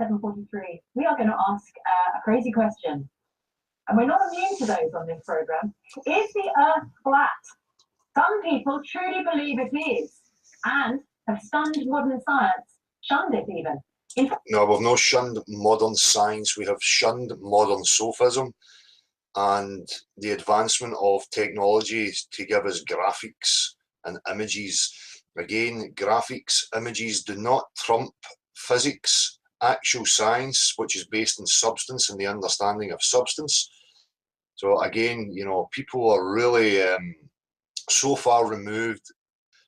7:43. We are going to ask a crazy question. And we're not immune to those on this programme. Is the Earth flat? Some people truly believe it is, and have shunned modern science, shunned it even. No, we've not shunned modern science, we have shunned modern sophism and the advancement of technology to give us graphics and images. Again, graphics, images do not trump physics, actual science, which is based on substance and the understanding of substance. So again, you know, people are really so far removed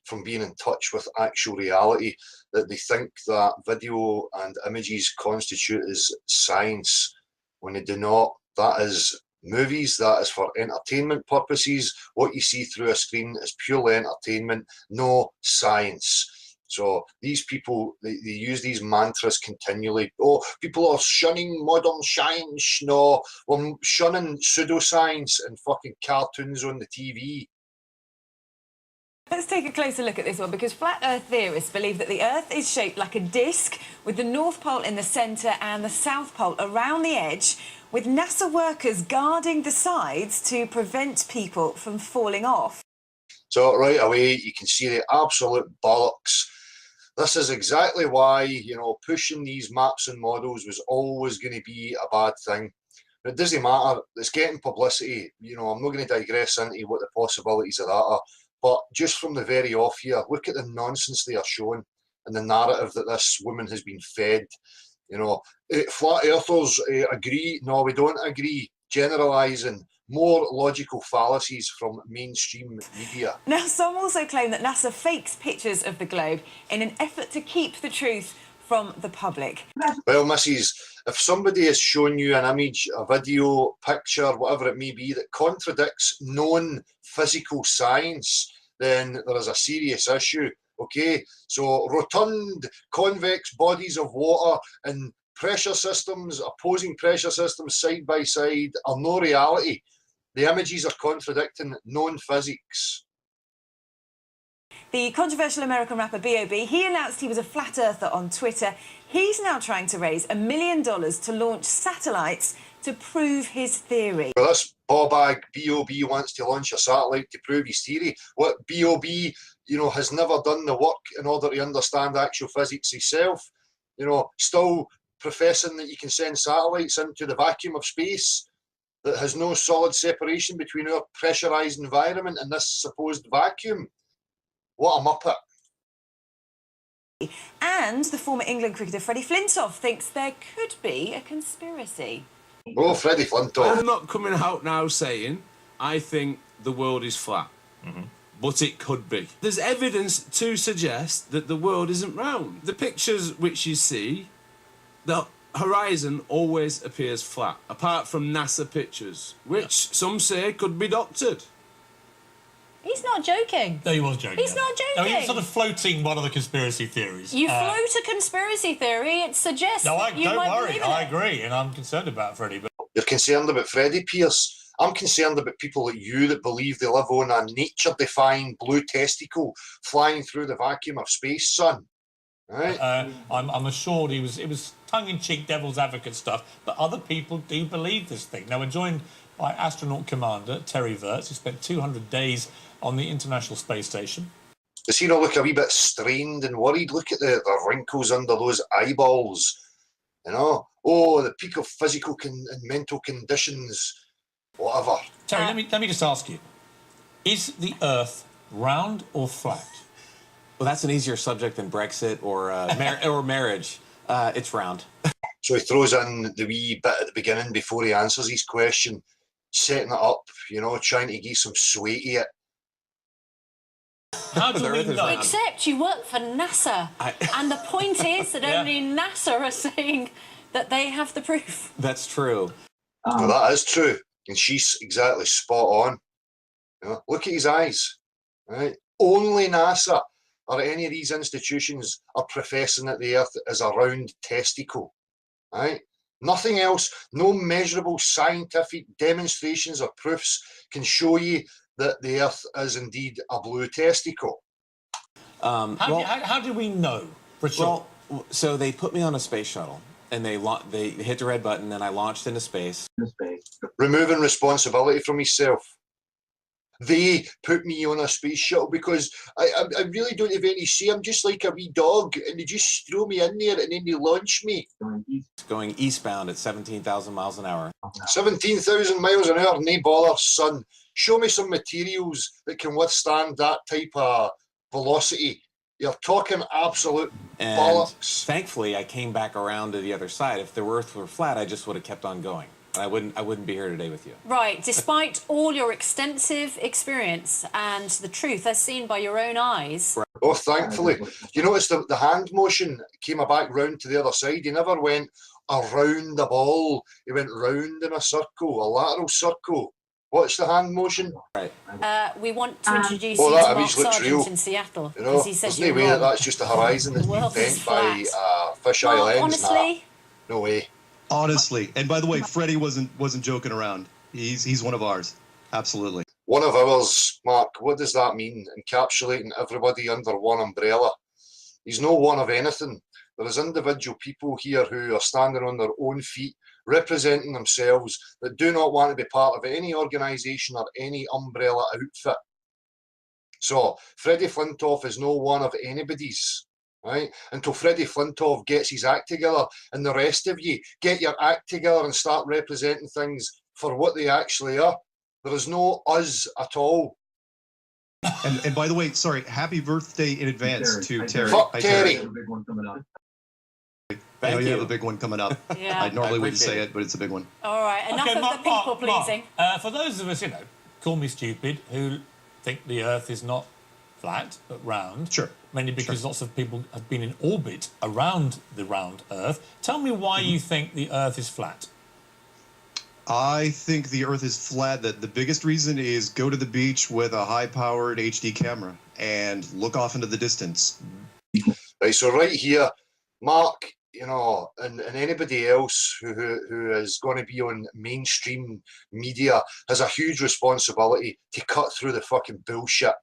from being in touch with actual reality that they think that video and images constitute as science when they do not. That is movies, that is for entertainment purposes. What you see through a screen is purely entertainment, no science. So these people, they use these mantras continually. Oh, people are shunning modern science. No, we're shunning pseudoscience and fucking cartoons on the TV. Let's take a closer look at this one, because flat Earth theorists believe that the Earth is shaped like a disc with the North Pole in the centre and the South Pole around the edge, with NASA workers guarding the sides to prevent people from falling off. So right away, you can see the absolute bollocks. This is exactly why, you know, pushing these maps and models was always going to be a bad thing. It doesn't matter, it's getting publicity. You know, I'm not going to digress into what the possibilities of that are. But just from the very off here, look at the nonsense they are showing and the narrative that this woman has been fed. You know, flat earthers agree. No, we don't agree. Generalising, more logical fallacies from mainstream media. Now, some also claim that NASA fakes pictures of the globe in an effort to keep the truth from the public. Well, Mrs., if somebody has shown you an image, a video, picture, whatever it may be, that contradicts known physical science, then there is a serious issue, okay? So rotund, convex bodies of water and pressure systems, opposing pressure systems side by side are no reality. The images are contradicting known physics. The controversial American rapper B.O.B., he announced he was a flat earther on Twitter. He's now trying to raise $1 million to launch satellites to prove his theory. Well, this ball-bag B.O.B. wants to launch a satellite to prove his theory. What B.O.B., you know, has never done the work in order to understand actual physics himself. You know, still professing that you can send satellites into the vacuum of space that has no solid separation between our pressurised environment and this supposed vacuum. What a muppet. And the former England cricketer Freddie Flintoff thinks there could be a conspiracy. Oh, Freddie Flintoff. I'm not coming out now saying I think the world is flat, but it could be. There's evidence to suggest that the world isn't round. The pictures which you see, the horizon always appears flat, apart from NASA pictures, which some say could be doctored. He's not joking. No, he was joking. He's not joking. No, he was sort of floating one of the conspiracy theories. You float a conspiracy theory, it suggests no, that you don't might worry, believe in I it. agree, and I'm concerned about Freddie. But You're concerned about Freddie Pierce. I'm concerned about people like you that believe they live on a nature-defying blue testicle flying through the vacuum of space, son. Right? I'm assured it was tongue-in-cheek devil's advocate stuff, but other people do believe this thing. Now, we're joined by astronaut commander Terry Virts, who spent 200 days on the International Space Station. Does he not look a wee bit strained and worried? Look at the wrinkles under those eyeballs. You know? Oh, the peak of physical and mental conditions. Whatever. Terry, let me just ask you. Is the Earth round or flat? Well, that's an easier subject than Brexit or or marriage. It's round. So he throws in the wee bit at the beginning before he answers his question, setting it up, you know, trying to give some sway to it. How do we know? Except you work for NASA. And the point is that only NASA are saying that they have the proof. That's true. Well, that is true. And she's exactly spot on. You know, look at his eyes. Right? Only NASA or any of these institutions are professing that the Earth is a round testicle. Right? Nothing else, no measurable scientific demonstrations or proofs can show you that the Earth is indeed a blue testicle. How do we know for sure? Well, so they put me on a space shuttle, and they hit the red button, and I launched into space. Removing responsibility from himself. They put me on a space shuttle because I really don't have any say. I'm just like a wee dog, and they just throw me in there and then they launch me. Going eastbound at 17,000 miles an hour. 17,000 miles an hour, no bother, son. Show me some materials that can withstand that type of velocity. You're talking absolute bollocks. Thankfully, I came back around to the other side. If the Earth were flat, I just would have kept on going. I wouldn't be here today with you. Right, despite all your extensive experience and the truth as seen by your own eyes. Oh, thankfully. You notice the hand motion came back round to the other side. He never went around the ball. He went round in a circle, a lateral circle. Watch the hand motion. Right. We want to introduce you to Mark Sargent in Seattle. You know, he says there's no way that's just a horizon that's been bent by fisheye lens. Honestly? No way. Honestly, and by the way, Freddie wasn't joking around. He's one of ours, absolutely. One of ours, Mark. What does that mean? Encapsulating everybody under one umbrella. He's no one of anything. There is individual people here who are standing on their own feet, representing themselves, that do not want to be part of any organisation or any umbrella outfit. So Freddie Flintoff is no one of anybody's. Right? Until Freddie Flintoff gets his act together, and the rest of you get your act together and start representing things for what they actually are. There is no us at all. And by the way, sorry, happy birthday in advance to Terry. Fuck Terry. I know you have a big one coming up. Yeah. I normally wouldn't say it, but it's a big one. All right, enough of the people pleasing. For those of us, call me stupid, who think the Earth is not flat but round. Sure. Mainly because lots of people have been in orbit around the round Earth. Tell me why you think the Earth is flat. I think the Earth is flat. That the biggest reason is go to the beach with a high-powered HD camera and look off into the distance. Right, so right here, Mark, and anybody else who is going to be on mainstream media has a huge responsibility to cut through the fucking bullshit.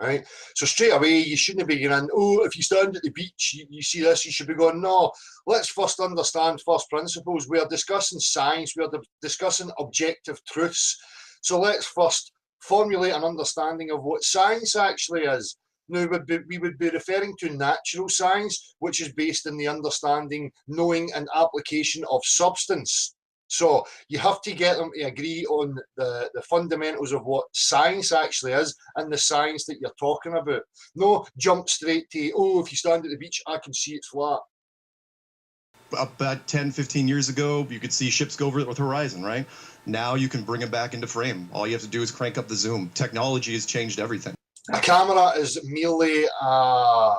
Right, so straight away you shouldn't be going, oh, if you stand at the beach, you see this, you should be going, no, let's first understand first principles. We are discussing science, we are discussing objective truths. So let's first formulate an understanding of what science actually is. Now, we would be referring to natural science, which is based in the understanding, knowing and application of substance. So you have to get them to agree on the fundamentals of what science actually is and the science that you're talking about. No jump straight to, oh, if you stand at the beach, I can see it's flat. About 10, 15 years ago, you could see ships go over the horizon, right? Now you can bring them back into frame. All you have to do is crank up the zoom. Technology has changed everything. A camera is merely a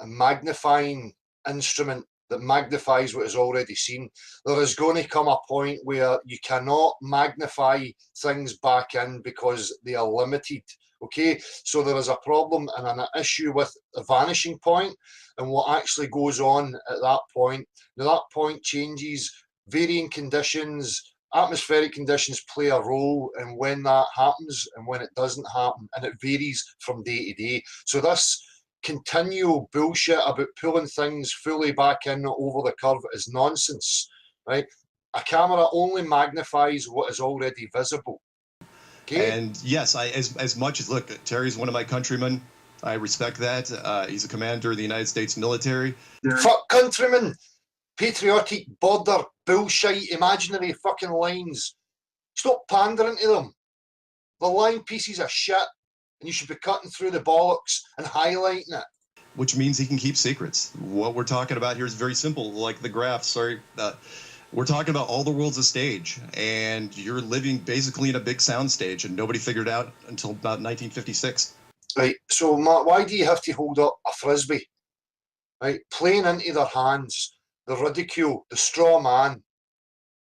magnifying instrument that magnifies what is already seen. There is going to come a point where you cannot magnify things back in because they are limited. Okay, so there is a problem and an issue with the vanishing point and what actually goes on at that point. Now that point changes, varying conditions, atmospheric conditions play a role in when that happens and when it doesn't happen, and it varies from day to day. So this continual bullshit about pulling things fully back in over the curve is nonsense, right? A camera only magnifies what is already visible. Okay? And yes, as much as, look, Terry's one of my countrymen. I respect that. He's a commander of the United States military. Fuck countrymen, patriotic border bullshit, imaginary fucking lines. Stop pandering to them. They're line pieces of shit. And you should be cutting through the bollocks and highlighting it. Which means he can keep secrets. What we're talking about here is very simple, like the graph, sorry. We're talking about all the world's a stage, and you're living basically in a big sound stage, and nobody figured it out until about 1956. Right, so Mark, why do you have to hold up a frisbee? Right, playing into their hands, the ridicule, the straw man.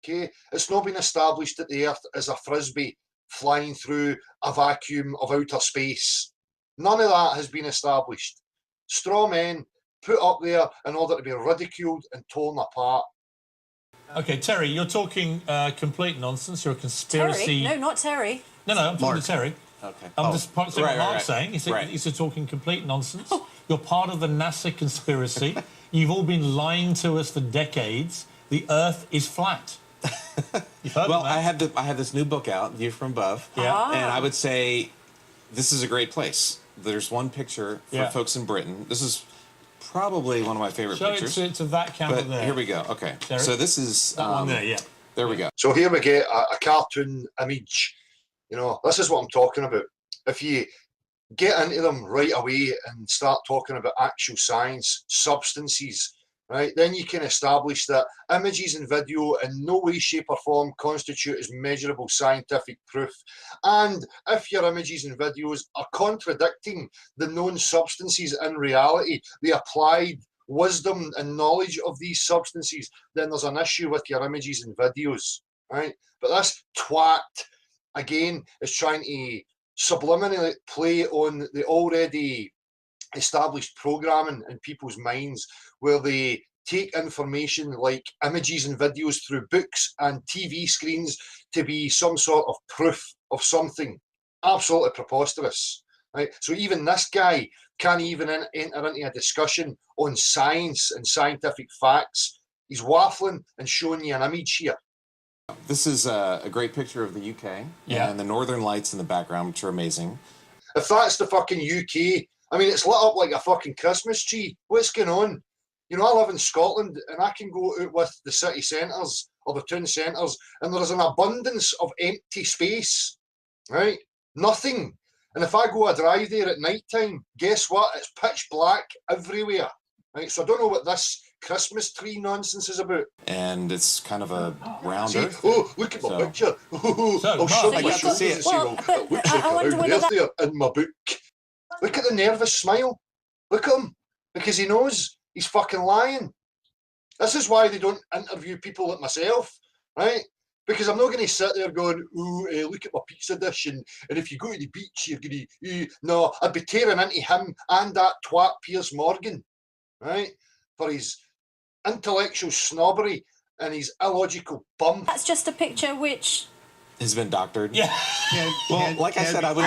Okay, it's not been established that the Earth is a frisbee flying through a vacuum of outer space. None of that has been established. Straw men put up there in order to be ridiculed and torn apart. Okay, Terry, you're talking complete nonsense. You're a conspiracy. Terry? No, not Terry. No, I'm talking to Terry. Okay. I'm just saying what Mark's saying. He's Right. talking complete nonsense. You're part of the NASA conspiracy. You've all been lying to us for decades. The Earth is flat. You've heard Well, of that? I have this new book out, View from Above. Yeah. And I would say this is a great place. There's one picture for Yeah. folks in Britain. This is probably one of my favorite Show pictures. it to that camera But there. here we go. Okay. Derek? So this is That one there, yeah. There we go. So here we get a cartoon image. You know, this is what I'm talking about. If you get into them right away and start talking about actual science, substances, right, then you can establish that images and video in no way, shape or form constitute as measurable scientific proof. And if your images and videos are contradicting the known substances in reality, the applied wisdom and knowledge of these substances, then there's an issue with your images and videos, right? But this twat, again, is trying to subliminally play on the already established programming in people's minds, where they take information like images and videos through books and TV screens to be some sort of proof of something. Absolutely preposterous, right? So even this guy can't even enter into a discussion on science and scientific facts. He's waffling and showing you an image here. This is a great picture of the UK. Yeah. And the northern lights in the background, which are amazing. If that's the fucking UK, I mean, it's lit up like a fucking Christmas tree. What's going on? You know, I live in Scotland and I can go out with the city centres or the town centres and there is an abundance of empty space, right? Nothing. And if I go a drive there at night time, guess what? It's pitch black everywhere, right? So I don't know what this Christmas tree nonsense is about. And it's kind of a round See, earth. oh, look at my So- picture. Oh, So, I'll Mark, shove I my got to shoulders see it. and say, Well, well, but it looks I like a wonder round whether earth there in my book. Look at the nervous smile. Look at him. Because he knows he's fucking lying. This is why they don't interview people like myself, right? Because I'm not going to sit there going, ooh, look at my pizza dish, and if you go to the beach, you're going to... No, I'd be tearing into him and that twat Piers Morgan, right? For his intellectual snobbery and his illogical bumph. That's just a picture which... Has been doctored. Yeah. Well, like I said, I would...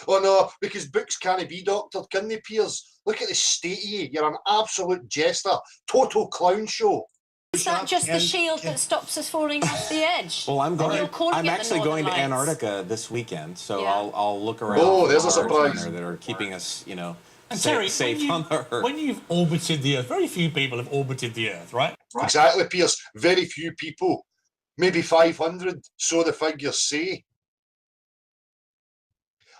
Oh no, because books can't be doctored, can they, Piers? Look at the state of you. You're an absolute jester. Total clown show. Is that just the shield that stops us falling off the edge? Well, I'm You're going. calling I'm it the actually Northern going to Lights. Antarctica this weekend, so Yeah. I'll look around. Oh, for there's a the stars surprise. down there that are keeping us, you know, And safe, Terry, safe on the Earth. when you've orbited the Earth, very few people have orbited the Earth, right? Exactly, Piers. Very few people. Maybe 500, so the figures say.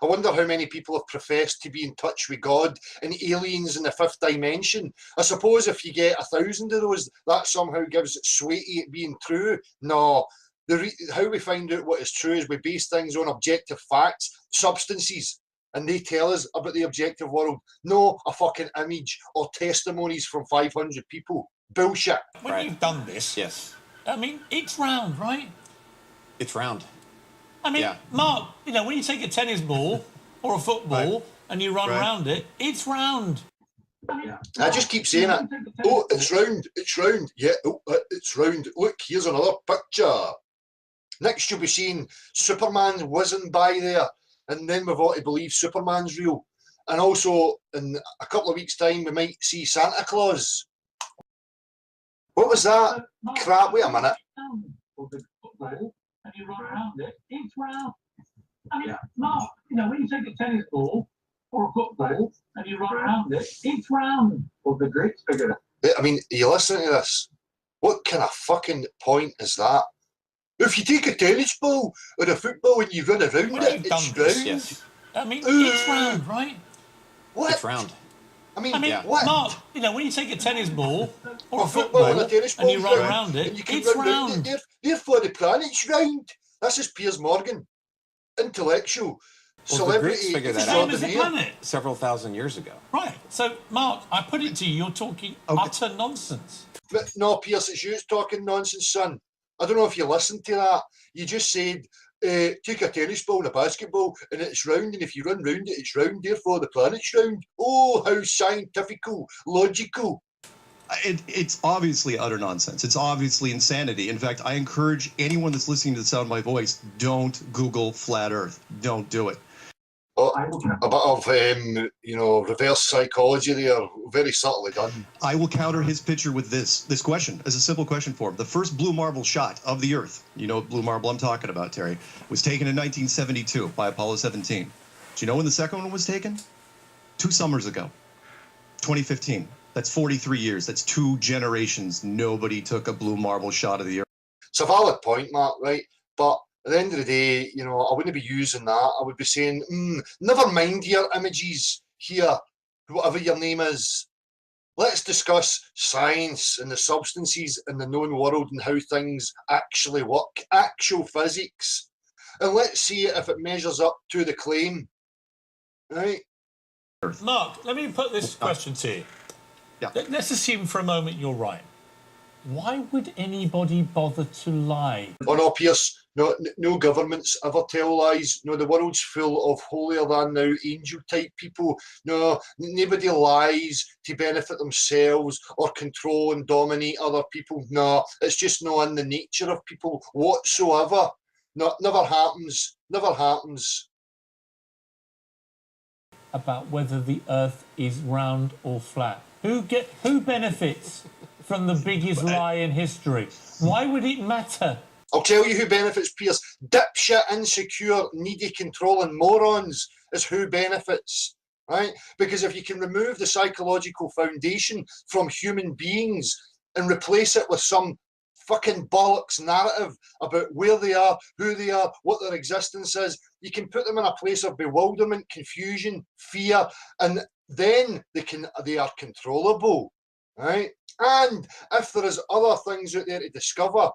I wonder how many people have professed to be in touch with God and aliens in the fifth dimension. I suppose if you get 1,000 of those, that somehow gives it sway to it being true. No, how we find out what is true is we base things on objective facts, substances, and they tell us about the objective world. No, a fucking image or testimonies from 500 people. Bullshit. When Right. you've done this, Yes, I mean, it's round, right? it's round. I mean, Yeah. Mark, you know, when you take a tennis ball or a football and you run Right. around it, it's round. I just keep saying it. Oh, it's round. It's round. Yeah, oh, it's round. Look, here's another picture. Next, you'll be seeing Superman whizzing by there, and then we've got to believe Superman's real. And also, in a couple of weeks' time, we might see Santa Claus. What was that? Crap, wait a minute. And you run around it, it's round. I mean, Mark, you know, when you take a tennis ball or a football and you run around it, it's round. Well, the grits figure it. I mean, are you listening to this? What kind of fucking point is that? If you take a tennis ball or a football and you run around When it, you've it's done this, round. Yes, I mean, it's round, right? What? it's round. I mean, I mean, what? Mark, you know, when you take a tennis ball or a football football and a tennis ball and you run round, around and it, you can it's run round round. it. Therefore, the planet's round. This is Piers Morgan, intellectual, Well, the Greeks celebrity. figured It's the that same out as the extraordinaire. planet. several thousand years ago. Right. So, Mark, I put it to you, you're talking utter nonsense. But no, Piers, it's you talking nonsense, son. I don't know if you listened to that. You just said, take a tennis ball and a basketball and it's round, and if you run round it, it's round, therefore the planet's round. Oh, how scientifical, logical. It's obviously utter nonsense. It's obviously insanity. In fact, I encourage anyone that's listening to the sound of my voice, don't Google flat Earth. Don't do it. Oh, a bit of, you know, reverse psychology there, very subtly done. I will counter his picture with this question as a simple question for him. The first blue marble shot of the Earth, you know what blue marble I'm talking about, Terry, was taken in 1972 by Apollo 17. Do you know when the second one was taken? 2 summers ago, 2015. That's 43 years. That's 2 generations. Nobody took a blue marble shot of the Earth. It's a valid point, Mark, right? But at the end of the day, you know, I wouldn't be using that. I would be saying, never mind your images here, whatever your name is. Let's discuss science and the substances in the known world and how things actually work, actual physics. And let's see if it measures up to the claim, right? Mark, let me put this question to you. Yeah. Let's assume for a moment you're right. Why would anybody bother to lie? Oh no, Pierce, no governments ever tell lies. No, the world's full of holier than thou angel type people. No, nobody lies to benefit themselves or control and dominate other people. No, it's just not in the nature of people whatsoever. No, never happens. Never happens. About whether the Earth is round or flat. Who benefits from the biggest lie in history? Why would it matter? I'll tell you who benefits, Pierce. Dipshit, insecure, needy, controlling morons is who benefits, right? Because if you can remove the psychological foundation from human beings and replace it with some fucking bollocks narrative about where they are, who they are, what their existence is, you can put them in a place of bewilderment, confusion, fear, and then they are controllable, right? And if there is other things out there to discover,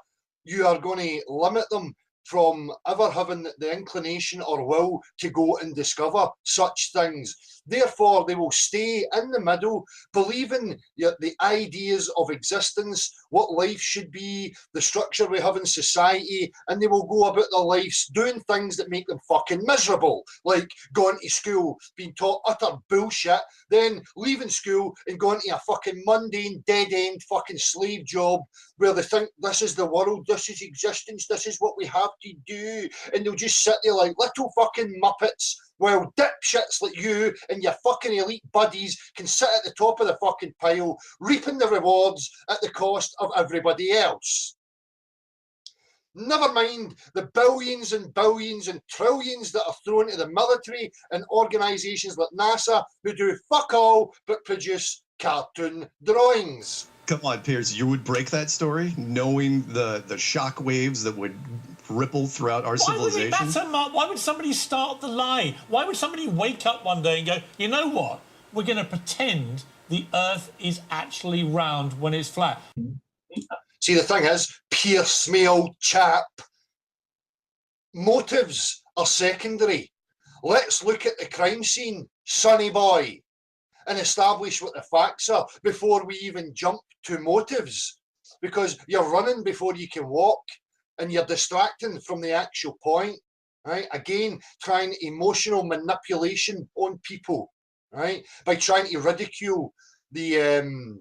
you are going to limit them from ever having the inclination or will to go and discover such things. Therefore, they will stay in the middle, believing the ideas of existence, what life should be, the structure we have in society, and they will go about their lives doing things that make them fucking miserable, like going to school, being taught utter bullshit, then leaving school and going to a fucking mundane, dead-end fucking slave job where they think this is the world, this is existence, this is what we have to do, and they'll just sit there like little fucking muppets while dipshits like you and your fucking elite buddies can sit at the top of the fucking pile, reaping the rewards at the cost of everybody else. Never mind the billions and billions and trillions that are thrown to the military and organisations like NASA who do fuck all but produce cartoon drawings. Come on, Piers, you would break that story knowing the shock waves that would ripple throughout our civilization? Why would it matter, Mark? Why would somebody start the lie? Why would somebody wake up one day and go, you know what? We're going to pretend the Earth is actually round when it's flat. See, the thing is, Pierce, me old chap, motives are secondary. Let's look at the crime scene, sonny boy, and establish what the facts are before we even jump to motives. Because you're running before you can walk and you're distracting from the actual point, right? Again, trying emotional manipulation on people, right? By trying to ridicule the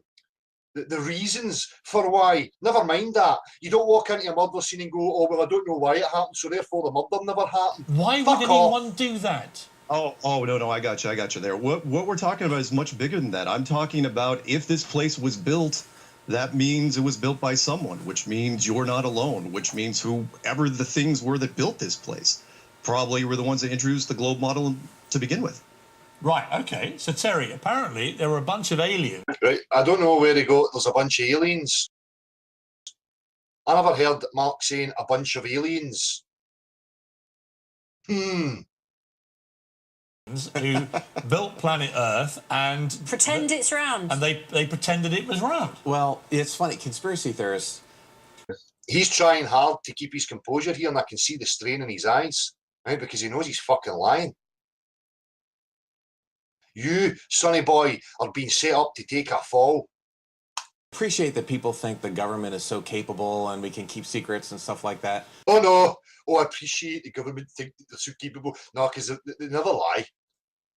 reasons for why. Never mind that. You don't walk into a murder scene and go, oh, well, I don't know why it happened, so therefore the murder never happened. Why would anyone do that? Oh, no, I got you there. What we're talking about is much bigger than that. I'm talking about if this place was built, that means it was built by someone, which means you're not alone, which means whoever the things were that built this place probably were the ones that introduced the globe model to begin with. Right, okay. So, Terry, apparently there were a bunch of aliens. Right, I don't know where they go. There's a bunch of aliens. I never heard Mark saying a bunch of aliens. Who built planet Earth and pretend it's round, and they pretended it was round. Well, it's funny, conspiracy theorists. He's trying hard to keep his composure here, and I can see the strain in his eyes, right? Because he knows he's fucking lying. You, sonny boy, are being set up to take a fall. Appreciate that people think the government is so capable and we can keep secrets and stuff like that. Oh no! Oh, I appreciate the government think that they're so capable. No, because they never lie.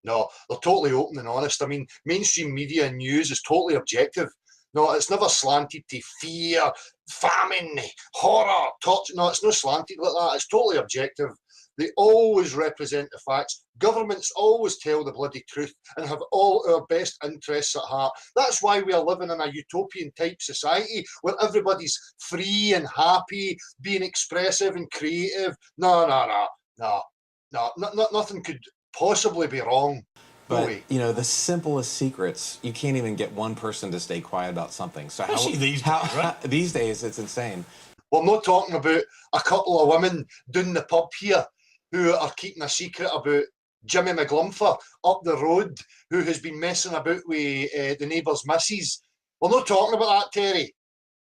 No, they're totally open and honest. I mean, mainstream media and news is totally objective. No, it's never slanted to fear, famine, horror, torture. No, it's not slanted like that. It's totally objective. They always represent the facts. Governments always tell the bloody truth and have all our best interests at heart. That's why we are living in a utopian type society where everybody's free and happy, being expressive and creative. No, nothing could possibly be wrong. But, you know, the simplest secrets, you can't even get one person to stay quiet about something. So these days, it's insane. Well, I'm not talking about a couple of women down the pub here who are keeping a secret about Jimmy McGlumpher up the road who has been messing about with the neighbour's missus. We're not talking about that, Terry.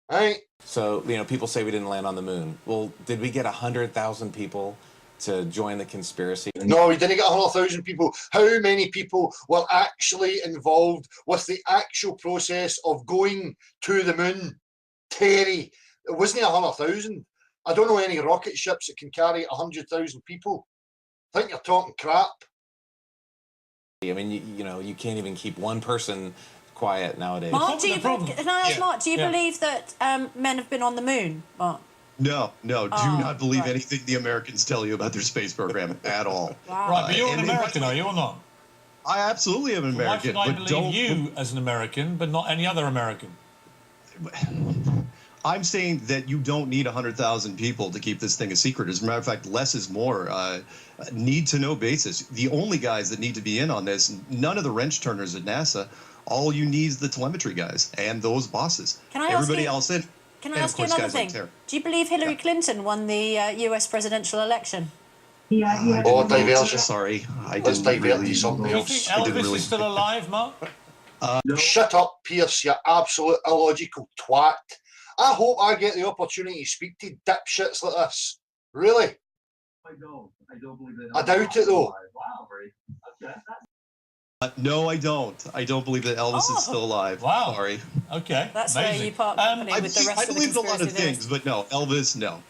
Right? So, you know, people say we didn't land on the moon. Well, did we get 100,000 people to join the conspiracy? No, we didn't get 100,000 people. How many people were actually involved with the actual process of going to the moon? Terry, it wasn't 100,000. I don't know any rocket ships that can carry 100,000 people. I think you're talking crap. I mean, you know, you can't even keep one person quiet nowadays. Mark, can I ask Mark, do you believe that men have been on the moon, Mark? No, do not believe anything the Americans tell you about their space program at all. Wow. Right, but you're an American, are you or not? I absolutely am an American. Why should I believe you as an American, but not any other American? I'm saying that you don't need 100,000 people to keep this thing a secret. As a matter of fact, less is more. Need-to-know basis. The only guys that need to be in on this, none of the wrench turners at NASA. All you need is the telemetry guys and those bosses. Can I Everybody ask else in. Can I ask you another thing? Do you believe Hillary Clinton won the US presidential election? Yeah. Oh, diversion. Sorry, Let's divert to something else. Do you think Elvis is still alive, Mark? Shut up, Pierce, you absolute illogical twat. I hope I get the opportunity to speak to dipshits like this. Really? I don't believe that. I doubt it, though. Wow, okay. No, I don't. I don't believe that Elvis is still alive. Wow. Sorry. Okay. That's where you part company with the rest I of the believed a lot of conspiracy things, but no, Elvis, no.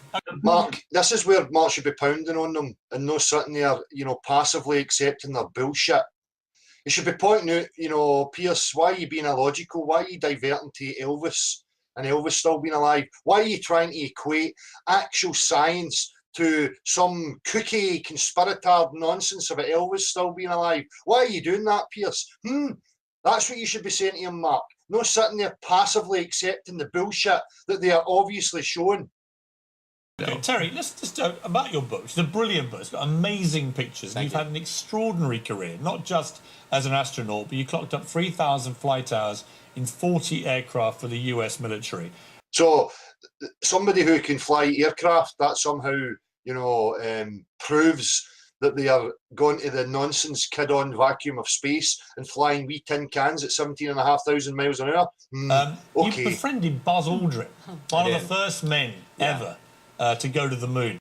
Mark, this is where Mark should be pounding on them and not sitting there, you know, passively accepting their bullshit. He should be pointing out, you know, Pierce, why are you being illogical? Why are you diverting to Elvis and Elvis still being alive? Why are you trying to equate actual science to some cookie conspiratard nonsense about Elvis still being alive? Why are you doing that, Pierce? That's what you should be saying to him, Mark. Not sitting there passively accepting the bullshit that they are obviously showing. Okay, Terry, let's just about your book. It's a brilliant book. It's got amazing pictures. You've had an extraordinary career, not just as an astronaut, but you clocked up 3,000 flight hours in 40 aircraft for the US military. So somebody who can fly aircraft, that somehow, you know, proves that they are going to the nonsense kid-on vacuum of space and flying wee tin cans at 17,500 miles an hour. Okay. You befriended Buzz Aldrin, one of the first men ever to go to the moon.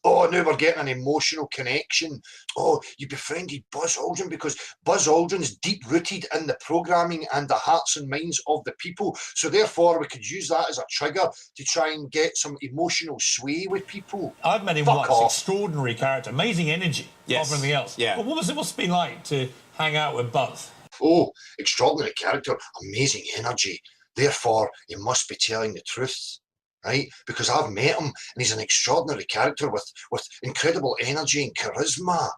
Oh, now we're getting an emotional connection. Oh, you befriended Buzz Aldrin because Buzz Aldrin's deep-rooted in the programming and the hearts and minds of the people. So therefore, we could use that as a trigger to try and get some emotional sway with people. I've met him once. Extraordinary character, amazing energy, everything else. Yeah. But what's it been like to hang out with Buzz? Oh, extraordinary character, amazing energy. Therefore, he must be telling the truth. Right, because I've met him and he's an extraordinary character with incredible energy and charisma.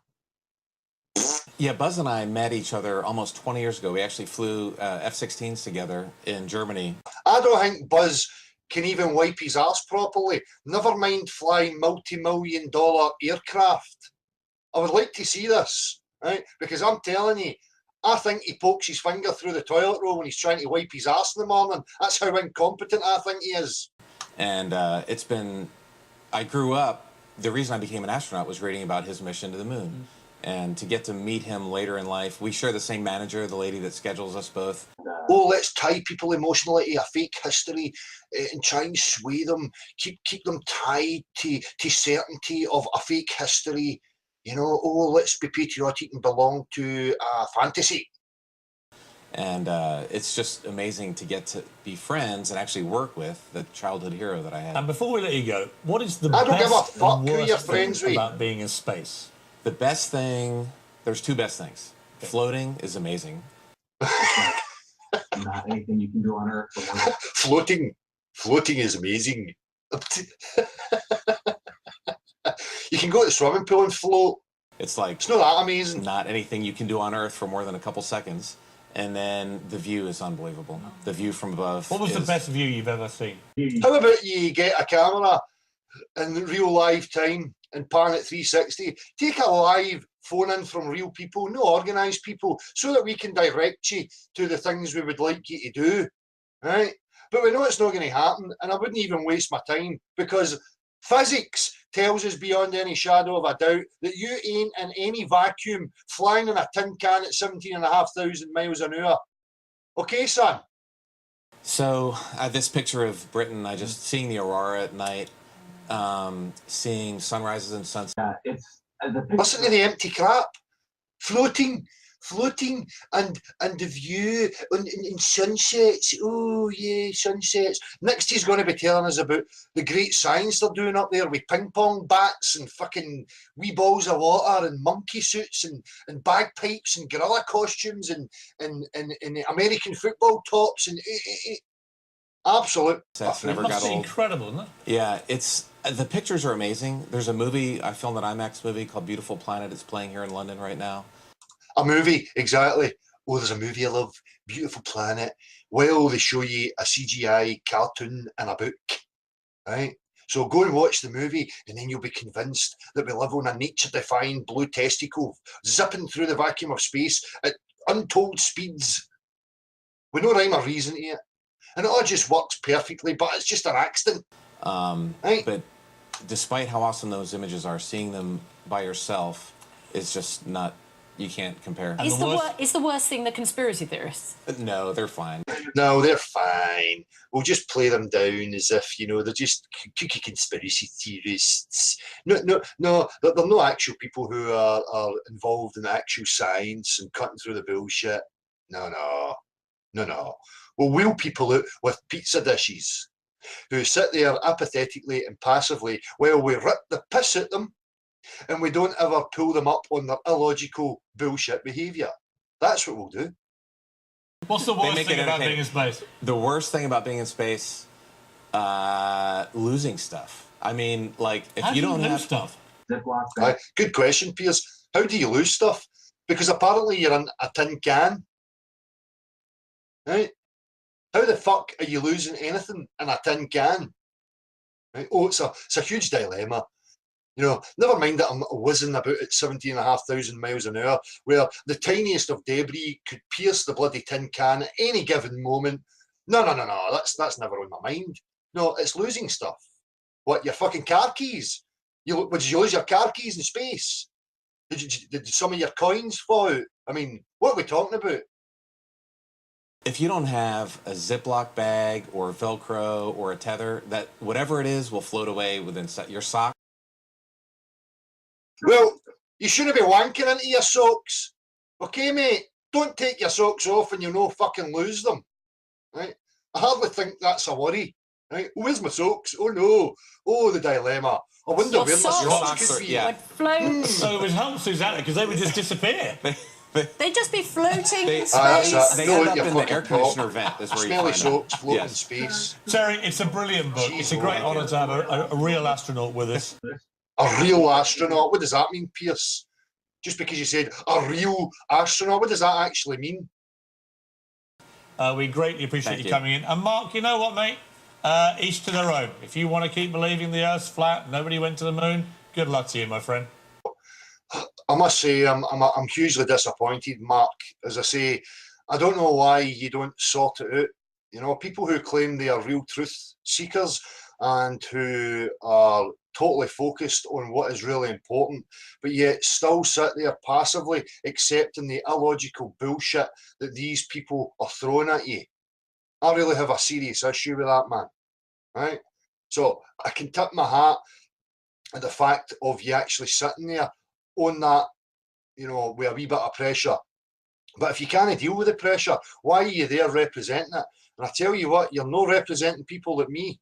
Yeah, Buzz and I met each other almost 20 years ago. We actually flew F-16s together in Germany. I don't think Buzz can even wipe his arse properly, never mind flying multi-million-dollar aircraft. I would like to see this, right? Because I'm telling you, I think he pokes his finger through the toilet roll when he's trying to wipe his arse in the morning. That's how incompetent I think he is. And I grew up, the reason I became an astronaut was reading about his mission to the moon. And to get to meet him later in life, we share the same manager, the lady that schedules us both. Oh, let's tie people emotionally to a fake history and try and sway them, keep them tied to certainty of a fake history. You know, oh, let's be patriotic and belong to a fantasy. And it's just amazing to get to be friends and actually work with the childhood hero that I had. And before we let you go, what is the I don't best give a fuck and who worst you're thing friends with. about being in space? The best thing, there's two best things. Okay. Floating is amazing. Not anything you can do on Earth. Floating is amazing. You can go to the swimming pool and float. It's like It's not that amazing. not anything you can do on Earth for more than a couple seconds. And then the view is unbelievable. The view from above. What was the best view you've ever seen? How about you get a camera in real live time and pan it 360? Take a live phone in from real people, no organised people, so that we can direct you to the things we would like you to do, right? But we know it's not going to happen, and I wouldn't even waste my time, because physics tells us beyond any shadow of a doubt that you ain't in any vacuum flying in a tin can at 17,500 miles an hour. Okay, son? So this picture of Britain, I just seeing the aurora at night, seeing sunrises and sunsets. It's Listen to the empty crap. Floating, and the view and sunsets. Oh yeah, sunsets. Next he's going to be telling us about the great science they're doing up there with ping pong bats and fucking wee balls of water and monkey suits and bagpipes and gorilla costumes and American football tops and absolute. That's never It got must be old. incredible, isn't it? Yeah, it's the pictures are amazing. There's a movie I filmed an IMAX movie called Beautiful Planet. It's playing here in London right now. A movie, exactly. Oh, there's a movie I love, Beautiful Planet. Well, they show you a CGI cartoon in a book, right? So go and watch the movie, and then you'll be convinced that we live on a nature-defying blue testicle, zipping through the vacuum of space at untold speeds, with no rhyme or reason to it. And it all just works perfectly, but it's just an accident. Right? But despite how awesome those images are, seeing them by yourself is just not. You can't compare. Is the worst thing the conspiracy theorists? No, they're fine. No, they're fine. We'll just play them down as if, you know, they're just kooky conspiracy theorists. No, they're no actual people who are involved in actual science and cutting through the bullshit. No. We'll wheel people out with pizza dishes who sit there apathetically and passively while we rip the piss at them, and we don't ever pull them up on their illogical bullshit behaviour. That's what we'll do. What's the worst thing about being in space? The worst thing about being in space, losing stuff. I mean, like, if you don't have stuff. Good question, Piers. How do you lose stuff? Because apparently you're in a tin can, right? How the fuck are you losing anything in a tin can? Right? Oh, it's a huge dilemma. You know, never mind that I'm whizzing about at 17,500 miles an hour, where the tiniest of debris could pierce the bloody tin can at any given moment. No. That's never on my mind. No, it's losing stuff. What, your fucking car keys? Did you lose your car keys in space? Did some of your coins fall out? I mean, what are we talking about? If you don't have a Ziploc bag or Velcro or a tether, that whatever it is will float away within your sock. Well, you shouldn't be wanking into your socks. Okay, mate? Don't take your socks off and you'll no fucking lose them. Right? I hardly think that's a worry. Right? Where's my socks? Oh no. Oh, the dilemma. I wonder where my socks could be. Yeah. Would float. So it would help Susanna because they would just disappear. They'd just be floating in That's space. They No, end up you in the fucking air conditioner vent. Is where you Smelly find them. socks floating in Yes. space. Terry, it's a brilliant book. It's a great honour to have a real astronaut with us. A real astronaut? What does that mean, Pierce? Just because you said a real astronaut, what does that actually mean? We greatly appreciate Thank you you. coming in. And Mark, you know what, mate? Each to their own. If you want to keep believing the Earth's flat, nobody went to the moon, good luck to you, my friend. I must say, I'm hugely disappointed, Mark. As I say, I don't know why you don't sort it out. You know, people who claim they are real truth seekers and who are totally focused on what is really important, but yet still sit there passively accepting the illogical bullshit that these people are throwing at you. I really have a serious issue with that, man. Right? So I can tip my hat at the fact of you actually sitting there on that, you know, with a wee bit of pressure. But if you can't deal with the pressure, why are you there representing it? And I tell you what, you're not representing people like me.